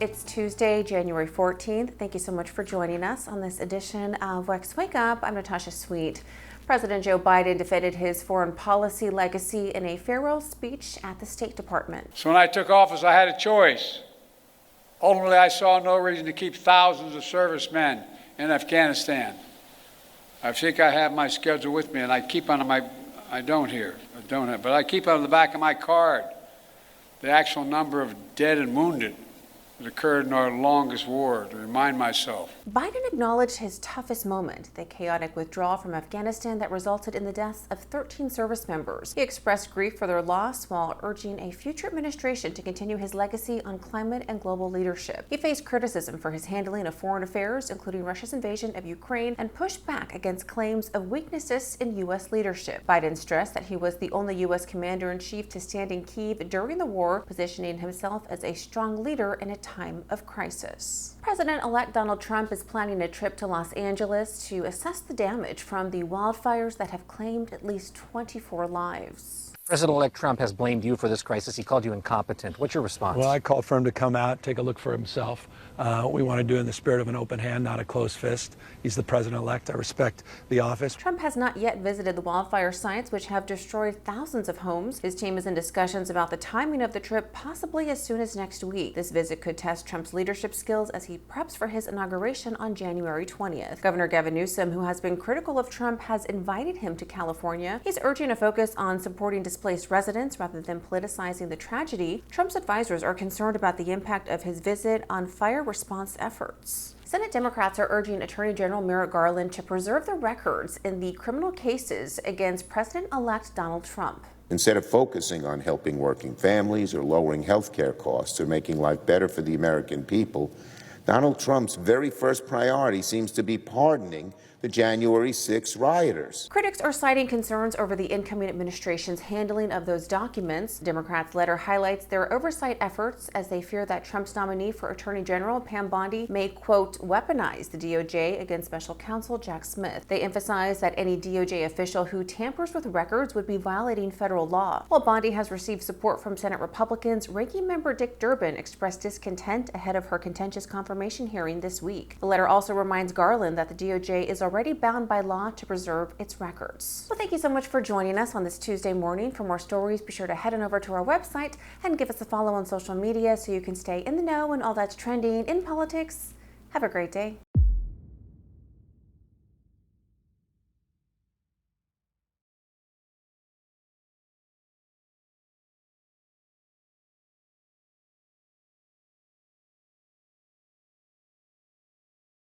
It's Tuesday, January 14th. Thank you so much for joining us on this edition of WEX Wakeup. I'm Natasha Sweet. President Joe Biden defended his foreign policy legacy in a farewell speech at the State Department. So when I took office, I had a choice. Ultimately, I saw no reason to keep thousands of servicemen in Afghanistan. I think I have my schedule with me, and I keep on my, I don't have, but I keep on the back of my card the actual number of dead and wounded that occurred in our longest war, to remind myself. Biden acknowledged his toughest moment, the chaotic withdrawal from Afghanistan that resulted in the deaths of 13 service members. He expressed grief for their loss while urging a future administration to continue his legacy on climate and global leadership. He faced criticism for his handling of foreign affairs, including Russia's invasion of Ukraine, and pushed back against claims of weaknesses in U.S. leadership. Biden stressed that he was the only U.S. commander-in-chief to stand in Kyiv during the war, positioning himself as a strong leader in a time of crisis. President-elect Donald Trump is planning a trip to Los Angeles to assess the damage from the wildfires that have claimed at least 24 lives. President-elect Trump has blamed you for this crisis. He called you incompetent. What's your response? Well, I called for him to come out, take a look for himself. We want to do it in the spirit of an open hand, not a closed fist. He's the president-elect. I respect the office. Trump has not yet visited the wildfire sites, which have destroyed thousands of homes. His team is in discussions about the timing of the trip, possibly as soon as next week. This visit could test Trump's leadership skills as he preps for his inauguration on January 20th. Governor Gavin Newsom, who has been critical of Trump, has invited him to California. He's urging a focus on supporting displaced residents rather than politicizing the tragedy. Trump's advisors are concerned about the impact of his visit on fire response efforts. Senate Democrats are urging Attorney General Merrick Garland to preserve the records in the criminal cases against President-elect Donald Trump. Instead of focusing on helping working families or lowering health care costs or making life better for the American people, Donald Trump's very first priority seems to be pardoning the January 6 rioters. Critics are citing concerns over the incoming administration's handling of those documents. Democrats' letter highlights their oversight efforts as they fear that Trump's nominee for Attorney General, Pam Bondi, may, quote, weaponize the DOJ against special counsel Jack Smith. They emphasize that any DOJ official who tampers with records would be violating federal law. While Bondi has received support from Senate Republicans, Ranking Member Dick Durbin expressed discontent ahead of her contentious confirmation hearing this week. The letter also reminds Garland that the DOJ is already bound by law to preserve its records. Well, thank you so much for joining us on this Tuesday morning. For more stories, be sure to head on over to our website and give us a follow on social media so you can stay in the know and all that's trending in politics. Have a great day.